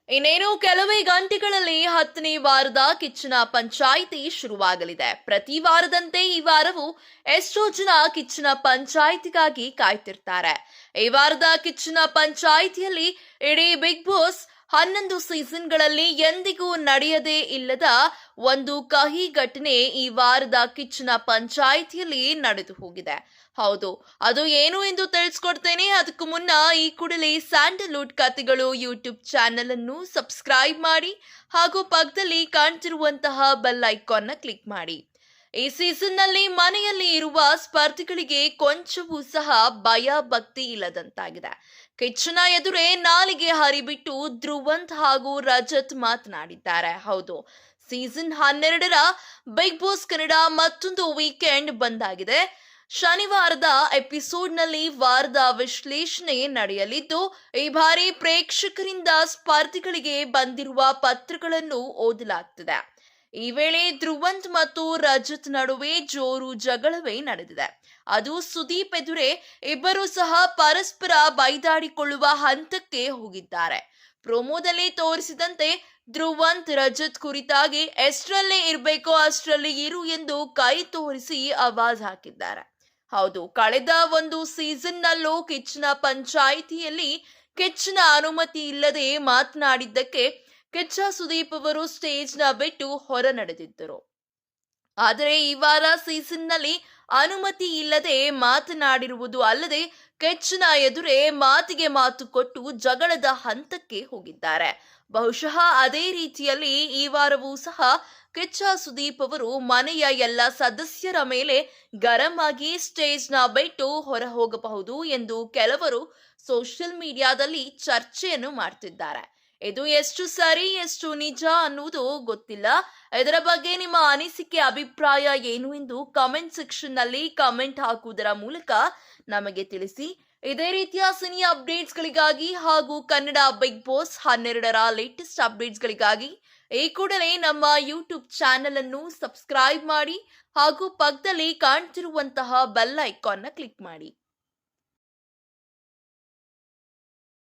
ಇನ್ನೇನು ಕೆಲವೇ ಗಂಟೆಗಳಲ್ಲಿ 10ನೇ ವಾರದ ಕಿಚ್ಚನ ಪಂಚಾಯಿತಿ ಶುರುವಾಗಲಿದೆ. ಪ್ರತಿ ವಾರದಂತೆ ಈ ವಾರವೂ ಎಷ್ಟೋ ಜನ ಕಿಚ್ಚನ ಪಂಚಾಯಿತಿಗಾಗಿ ಕಾಯ್ತಿರ್ತಾರೆ. ಈ ವಾರದ ಕಿಚ್ಚನ ಪಂಚಾಯಿತಿಯಲ್ಲಿ ಇಡೀ ಬಿಗ್ ಬಾಸ್ 11 ಸೀಸನ್ಗಳಲ್ಲಿ ಎಂದಿಗೂ ನಡೆಯದೇ ಇಲ್ಲದ ಒಂದು ಕಹಿ ಘಟನೆ ಈ ವಾರದ ಕಿಚ್ಚನ ಪಂಚಾಯಿತಿಯಲ್ಲಿ ನಡೆದು ಹೋಗಿದೆ. ಹೌದು, ಅದು ಏನು ಎಂದು ತಿಳಿಸ್ಕೊಡ್ತೇನೆ. ಅದಕ್ಕೂ ಮುನ್ನ ಈ ಕೂಡಲೇ ಸ್ಯಾಂಡಲ್ವುಡ್ ಕಥೆಗಳು ಯೂಟ್ಯೂಬ್ ಚಾನೆಲ್ ಅನ್ನು ಸಬ್ಸ್ಕ್ರೈಬ್ ಮಾಡಿ ಹಾಗೂ ಪಕ್ಕದಲ್ಲಿ ಕಾಣ್ತಿರುವಂತಹ ಬೆಲ್ ಐಕಾನ್ ಕ್ಲಿಕ್ ಮಾಡಿ. ಈ ಸೀಸನ್ ನಲ್ಲಿ ಮನೆಯಲ್ಲಿ ಇರುವ ಸ್ಪರ್ಧಿಗಳಿಗೆ ಕೊಂಚವೂ ಸಹ ಭಯ ಭಕ್ತಿ ಇಲ್ಲದಂತಾಗಿದೆ. ಕಿಚ್ಚನ ಎದುರೇ ನಾಲಿಗೆ ಹರಿಬಿಟ್ಟು ಧ್ರುವಂತ್ ಹಾಗೂ ರಜತ್ ಮಾತನಾಡಿದ್ದಾರೆ. ಹೌದು, ಸೀಸನ್ 12ರ ಬಿಗ್ ಬಾಸ್ ಕನ್ನಡ ಮತ್ತೊಂದು ವೀಕೆಂಡ್ ಬಂದಾಗಿದೆ. ಶನಿವಾರದ ಎಪಿಸೋಡ್ನಲ್ಲಿ ವಾರದ ವಿಶ್ಲೇಷಣೆ ನಡೆಯಲಿದ್ದು, ಈ ಬಾರಿ ಪ್ರೇಕ್ಷಕರಿಂದ ಸ್ಪರ್ಧಿಗಳಿಗೆ ಬಂದಿರುವ ಪತ್ರಗಳನ್ನು ಓದಲಾಗ್ತಿದೆ. ಈ ವೇಳೆ ಧ್ರುವಂತ್ ಮತ್ತು ರಜತ್ ನಡುವೆ ಜೋರು ಜಗಳವೇ ನಡೆದಿದೆ. ಅದು ಸುದೀಪ್ ಎದುರೇ ಇಬ್ಬರು ಸಹ ಪರಸ್ಪರ ಬೈದಾಡಿಕೊಳ್ಳುವ ಹಂತಕ್ಕೆ ಹೋಗಿದ್ದಾರೆ. ಪ್ರೋಮೋದಲ್ಲಿ ತೋರಿಸಿದಂತೆ ಧ್ರುವಂತ್ ರಜತ್ ಕುರಿತಾಗಿ ಎಷ್ಟರಲ್ಲಿ ಇರಬೇಕೋ ಅಷ್ಟರಲ್ಲಿ ಇರು ಎಂದು ಕೈ ತೋರಿಸಿ ಆವಾಜ್ ಹಾಕಿದ್ದಾರೆ. ಹೌದು, ಕಳೆದ ಒಂದು ಸೀಸನ್ ನಲ್ಲೂ ಕಿಚ್ಚನ ಪಂಚಾಯಿತಿಯಲ್ಲಿ ಕಿಚ್ಚನ ಅನುಮತಿ ಇಲ್ಲದೆ ಮಾತನಾಡಿದ್ದಕ್ಕೆ ಕಿಚ್ಚ ಸುದೀಪ್ ಅವರು ಸ್ಟೇಜ್ ನ ಬಿಟ್ಟು ಹೊರ ನಡೆದಿದ್ದರು. ಆದರೆ ಈ ವಾರ ಸೀಸನ್ ನಲ್ಲಿ ಅನುಮತಿ ಇಲ್ಲದೆ ಮಾತನಾಡಿರುವುದು ಅಲ್ಲದೆ ಕಿಚ್ಚನ ಎದುರೇ ಮಾತಿಗೆ ಮಾತು ಕೊಟ್ಟು ಜಗಳದ ಹಂತಕ್ಕೆ ಹೋಗಿದ್ದಾರೆ. ಬಹುಶಃ ಅದೇ ರೀತಿಯಲ್ಲಿ ಈ ವಾರವೂ ಸಹ ಕಿಚ್ಚ ಸುದೀಪ್ ಅವರು ಮನೆಯ ಎಲ್ಲ ಸದಸ್ಯರ ಮೇಲೆ ಗರಂ ಆಗಿ ಸ್ಟೇಜ್ ನ ಬಿಟ್ಟು ಹೊರ ಹೋಗಬಹುದು ಎಂದು ಕೆಲವರು ಸೋಷಿಯಲ್ ಮೀಡಿಯಾದಲ್ಲಿ ಚರ್ಚೆಯನ್ನು ಮಾಡ್ತಿದ್ದಾರೆ. ಇದು ಎಷ್ಟು ಸರಿ ಎಷ್ಟು ನಿಜ ಅನ್ನುವುದು ಗೊತ್ತಿಲ್ಲ. ಇದರ ಬಗ್ಗೆ ನಿಮ್ಮ ಅನಿಸಿಕೆ ಅಭಿಪ್ರಾಯ ಏನು ಎಂದು ಕಮೆಂಟ್ ಸೆಕ್ಷನ್ ನಲ್ಲಿ ಕಮೆಂಟ್ ಹಾಕುವುದರ ಮೂಲಕ ನಮಗೆ ತಿಳಿಸಿ. ಇದೇ ರೀತಿಯ ಸಿನಿ ಅಪ್ಡೇಟ್ಸ್ಗಳಿಗಾಗಿ ಹಾಗೂ ಕನ್ನಡ ಬಿಗ್ ಬಾಸ್ 12ರ ಲೇಟೆಸ್ಟ್ ಅಪ್ಡೇಟ್ಸ್ಗಳಿಗಾಗಿ ಈ ಕೂಡಲೇ ನಮ್ಮ ಯೂಟ್ಯೂಬ್ ಚಾನೆಲ್ ಅನ್ನು ಸಬ್ಸ್ಕ್ರೈಬ್ ಮಾಡಿ ಹಾಗೂ ಪಕ್ಕದಲ್ಲಿ ಕಾಣ್ತಿರುವಂತಹ ಬೆಲ್ ಐಕಾನ್ ಕ್ಲಿಕ್ ಮಾಡಿ.